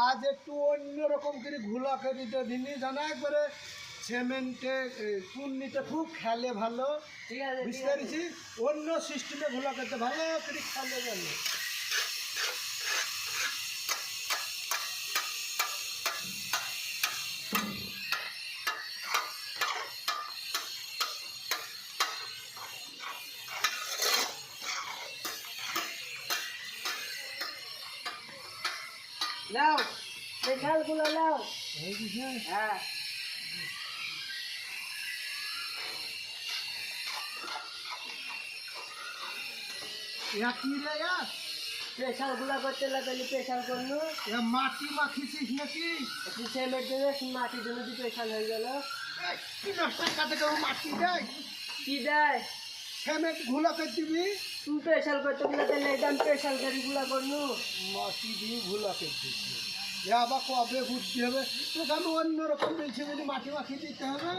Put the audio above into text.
আজ একটু অন্যরকম করে ঘোলা করে দিতে দিনি জানা একবারে সিমেন্টে চুন্নিতে খুব খেলে ভালো ঠিক আছে বুঝতে পেরেছি অন্য সিস্টেমে ঘোলা করতে ভালো করে খেলে ভালো লাও স্পেশাল গুলো লাও হ্যাঁ কি রে স্পেশাল গুলো করতে লাগলে স্পেশাল করলো মাটি মাখিছিস নাকি একটু সিমেন্ট দিয়ে মাটির জন্য স্পেশাল হয়ে গেল কি নষ্ট কাটে কেউ মাটি দেয় কি দেয় সিমেন্ট ঘোলা করে দিবি তুই স্পেশাল করতে গুলো তাহলে একদম স্পেশাল গাড়ি গুলো করলো মাটি দিয়ে ঘোলা করে দিচ্ছি আবার কবে ঘুরতে হবে তোকে আমি অন্যরকম বলছি বলি মাটি মাখিয়ে দিতে হবে